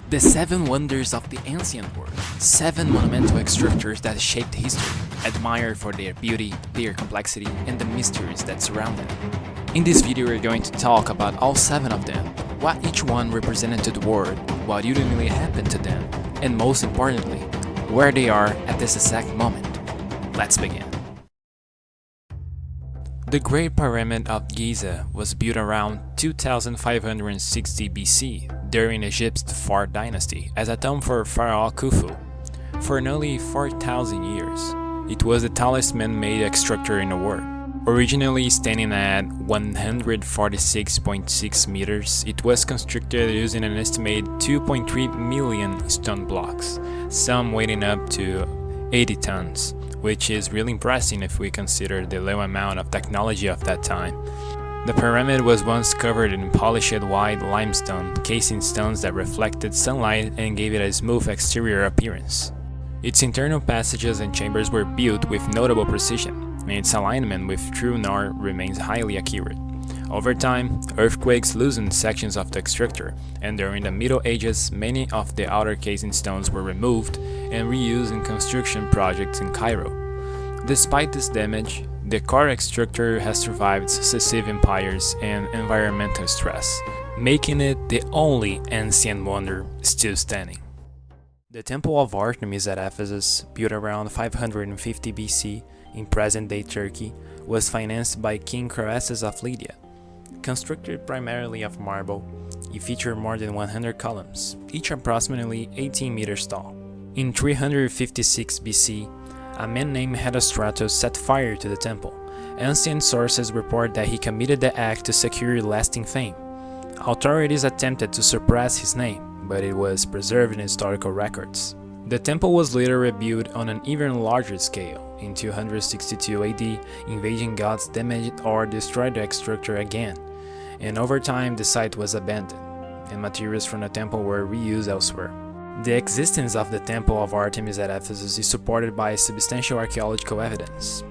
The Seven Wonders of the Ancient World. 7 monumental structures that shaped history, admired for their beauty, their complexity, and the mysteries that surround them. In this video we're going to talk about all 7 of them, what each one represented to the world, what ultimately happened to them, and most importantly, where they are at this exact moment. Let's begin. The Great Pyramid of Giza was built around 2560 BC during Egypt's Fourth Dynasty as a tomb for Pharaoh Khufu. For nearly 4,000 years, it was the tallest man-made structure in the world. Originally standing at 146.6 meters, it was constructed using an estimated 2.3 million stone blocks, some weighing up to 80 tons, which is really impressive if we consider the low amount of technology of that time. The pyramid was once covered in polished white limestone, casing stones that reflected sunlight and gave it a smooth exterior appearance. Its internal passages and chambers were built with notable precision, and its alignment with true north remains highly accurate. Over time, earthquakes loosened sections of the structure, and during the Middle Ages, many of the outer casing stones were removed and reused in construction projects in Cairo. Despite this damage, the core structure has survived successive empires and environmental stress, making it the only ancient wonder still standing. The Temple of Artemis at Ephesus, built around 550 BC in present-day Turkey, was financed by King Colossus of Lydia. Constructed primarily of marble, it featured more than 100 columns, each approximately 18 meters tall. In 356 BC, a man named Halicarnassus set fire to the temple. Ancient sources report that he committed the act to secure lasting fame. Authorities attempted to suppress his name, but it was preserved in historical records. The temple was later rebuilt on an even larger scale. In 262 AD, invading gods damaged or destroyed the structure again, and over time the site was abandoned, and materials from the temple were reused elsewhere. The existence of the Temple of Artemis at Ephesus is supported by substantial archaeological evidence.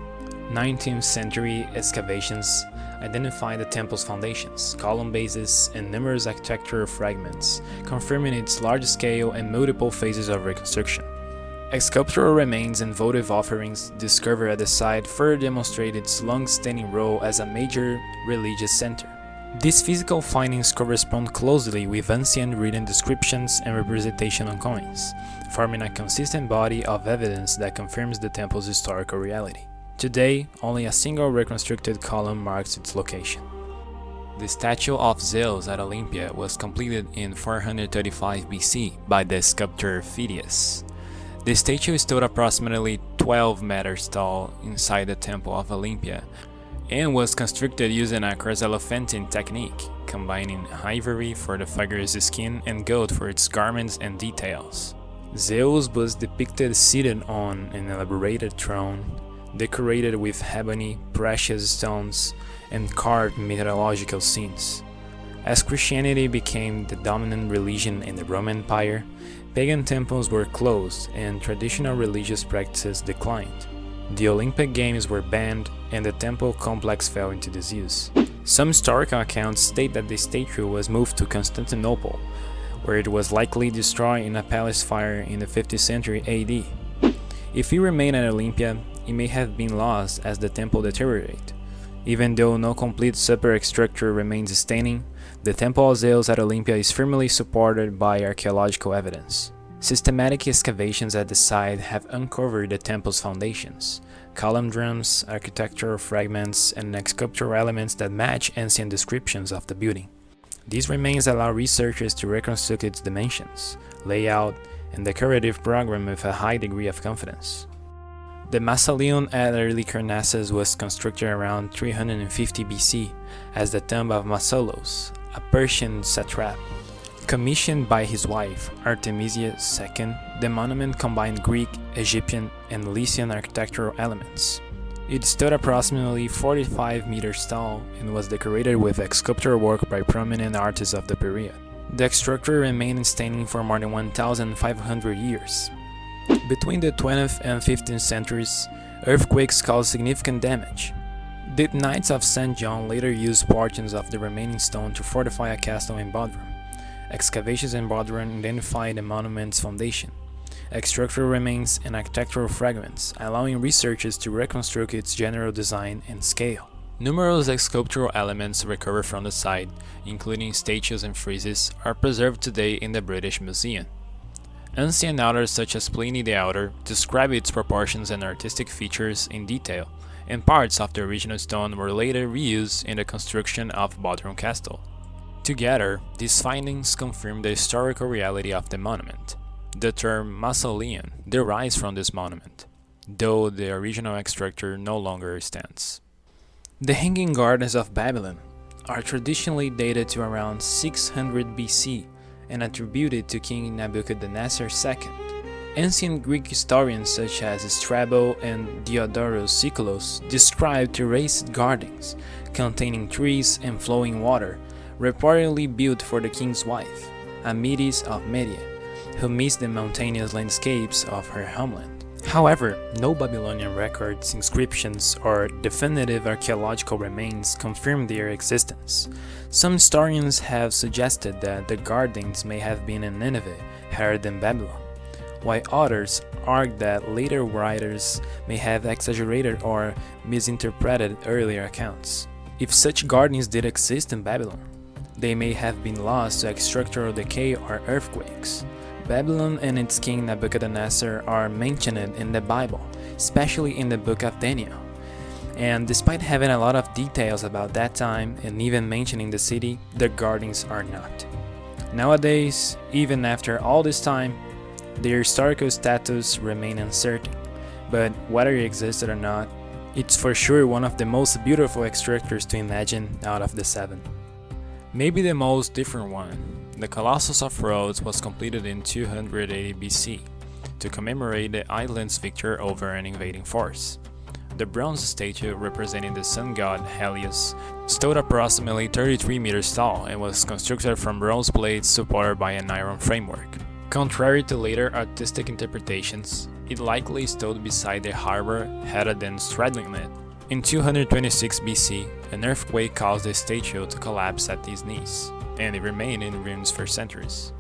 19th century excavations identify the temple's foundations, column bases, and numerous architectural fragments, confirming its large scale and multiple phases of reconstruction. Sculptural remains and votive offerings discovered at the site further demonstrate its long-standing role as a major religious center. These physical findings correspond closely with ancient written descriptions and representation on coins, forming a consistent body of evidence that confirms the temple's historical reality. Today, only a single reconstructed column marks its location. The Statue of Zeus at Olympia was completed in 435 BC by the sculptor Phidias. The statue stood approximately 12 meters tall inside the Temple of Olympia and was constructed using a chryselephantine technique, combining ivory for the figure's skin and gold for its garments and details. Zeus was depicted seated on an elaborated throne, decorated with ebony, precious stones, and carved mythological scenes. As Christianity became the dominant religion in the Roman Empire, pagan temples were closed and traditional religious practices declined. The Olympic Games were banned and the temple complex fell into disuse. Some historical accounts state that the statue was moved to Constantinople, where it was likely destroyed in a palace fire in the 5th century AD. If it remained at Olympia, it may have been lost as the temple deteriorated. Even though no complete superstructure remains standing, the Temple of Zeus at Olympia is firmly supported by archaeological evidence. Systematic excavations at the site have uncovered the temple's foundations, column drums, architectural fragments, and sculptural elements that match ancient descriptions of the building. These remains allow researchers to reconstruct its dimensions, layout, and decorative program with a high degree of confidence. The Mausoleum at Halicarnassus was constructed around 350 BC as the tomb of Mausoleus, a Persian satrap. Commissioned by his wife, Artemisia II, the monument combined Greek, Egyptian, and Lycian architectural elements. It stood approximately 45 meters tall and was decorated with sculptural work by prominent artists of the period. The structure remained standing for more than 1,500 years. Between the 20th and 15th centuries, earthquakes caused significant damage. The Knights of St. John later used portions of the remaining stone to fortify a castle in Bodrum. Excavations in Bodrum identify the monument's foundation, structural remains, and architectural fragments, allowing researchers to reconstruct its general design and scale. Numerous sculptural elements recovered from the site, including statues and friezes, are preserved today in the British Museum. Ancient authors such as Pliny the Elder describe its proportions and artistic features in detail, and parts of the original stone were later reused in the construction of Bodrum Castle. Together, these findings confirm the historical reality of the monument. The term Mausoleum derives from this monument, though the original structure no longer stands. The Hanging Gardens of Babylon are traditionally dated to around 600 BC and attributed to King Nebuchadnezzar II. Ancient Greek historians such as Strabo and Diodorus Siculus describe terraced gardens containing trees and flowing water, reportedly built for the king's wife, Amidis of Media, who missed the mountainous landscapes of her homeland. However, no Babylonian records, inscriptions, or definitive archaeological remains confirm their existence. Some historians have suggested that the gardens may have been in Nineveh rather than Babylon, while others argue that later writers may have exaggerated or misinterpreted earlier accounts. If such gardens did exist in Babylon, they may have been lost to structural decay or earthquakes. Babylon and its king Nebuchadnezzar are mentioned in the Bible, especially in the book of Daniel. And despite having a lot of details about that time and even mentioning the city, the gardens are not. Nowadays, even after all this time, their historical status remain uncertain, but whether it existed or not, it's for sure one of the most beautiful structures to imagine out of the seven. Maybe the most different one, the Colossus of Rhodes was completed in 280 BC to commemorate the island's victory over an invading force. The bronze statue representing the sun god Helios stood approximately 33 meters tall and was constructed from bronze plates supported by an iron framework. Contrary to later artistic interpretations, it likely stood beside the harbor rather than straddling it. In 226 BC, an earthquake caused the statue to collapse at its knees, and it remained in ruins for centuries.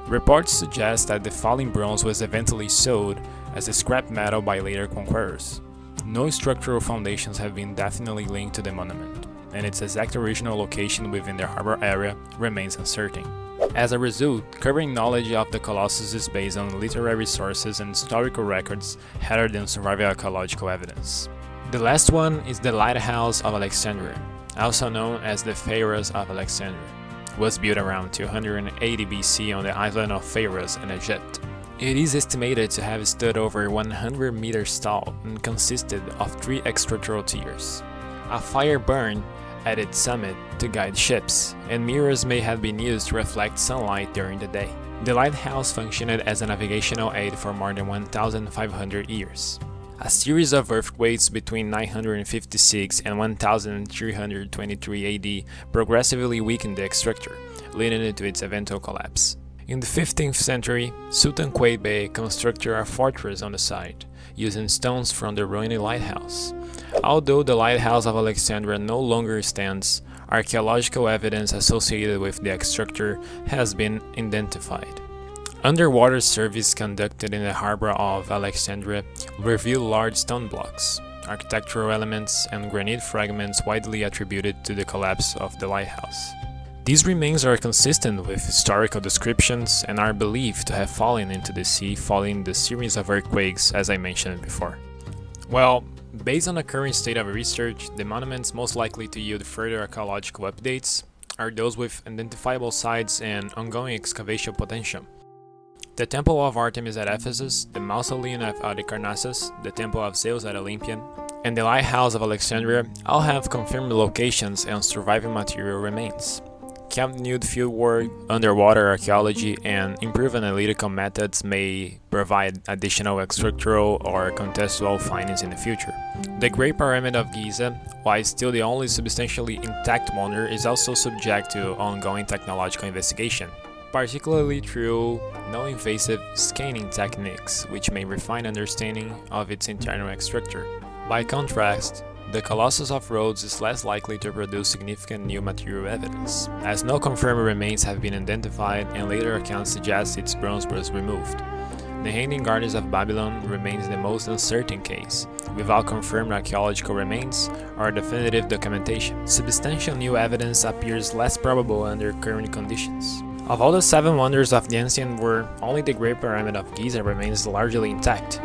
Reports suggest that the falling bronze was eventually sold as a scrap metal by later conquerors. No structural foundations have been definitely linked to the monument, and its exact original location within the harbor area remains uncertain. As a result, current knowledge of the Colossus is based on literary sources and historical records rather than surviving archaeological evidence. The last one is the Lighthouse of Alexandria, also known as the Pharos of Alexandria. It was built around 280 BC on the island of Pharos in Egypt. It is estimated to have stood over 100 meters tall and consisted of 3 structural tiers. A fire burned at its summit to guide ships, and mirrors may have been used to reflect sunlight during the day. The lighthouse functioned as a navigational aid for more than 1,500 years. A series of earthquakes between 956 and 1323 AD progressively weakened the structure, leading to its eventual collapse. In the 15th century, Sultan Qaitbay constructed a fortress on the site, using stones from the ruined lighthouse. Although the Lighthouse of Alexandria no longer stands, archaeological evidence associated with the structure has been identified. Underwater surveys conducted in the harbor of Alexandria reveal large stone blocks, architectural elements, and granite fragments widely attributed to the collapse of the lighthouse. These remains are consistent with historical descriptions and are believed to have fallen into the sea following the series of earthquakes as I mentioned before. Well, based on the current state of research, the monuments most likely to yield further archaeological updates are those with identifiable sites and ongoing excavation potential. The Temple of Artemis at Ephesus, the Mausoleum of Halicarnassus, the Temple of Zeus at Olympia, and the Lighthouse of Alexandria all have confirmed locations and surviving material remains. Continued fieldwork, underwater archaeology, and improved analytical methods may provide additional structural or contextual findings in the future. The Great Pyramid of Giza, while still the only substantially intact wonder, is also subject to ongoing technological investigation, particularly through non-invasive scanning techniques, which may refine understanding of its internal structure. By contrast, The Colossus of Rhodes is less likely to produce significant new material evidence, as no confirmed remains have been identified and later accounts suggest its bronze was removed. The Hanging Gardens of Babylon remains the most uncertain case, without confirmed archaeological remains or definitive documentation. Substantial new evidence appears less probable under current conditions. Of all the 7 wonders of the ancient world, only the Great Pyramid of Giza remains largely intact.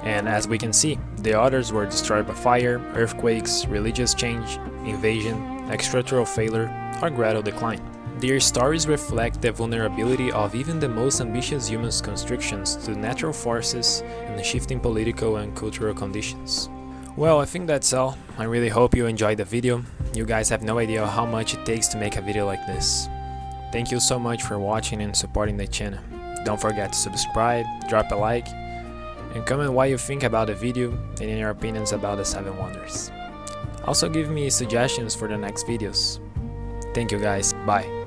And as we can see, the others were destroyed by fire, earthquakes, religious change, invasion, extraterrestrial failure, or gradual decline. Their stories reflect the vulnerability of even the most ambitious human constructions to natural forces and the shifting political and cultural conditions. Well, I think that's all. I really hope you enjoyed the video. You guys have no idea how much it takes to make a video like this. Thank you so much for watching and supporting the channel. Don't forget to subscribe, drop a like, and comment what you think about the video and your opinions about the 7 wonders. Also give me suggestions for the next videos. Thank you guys, bye.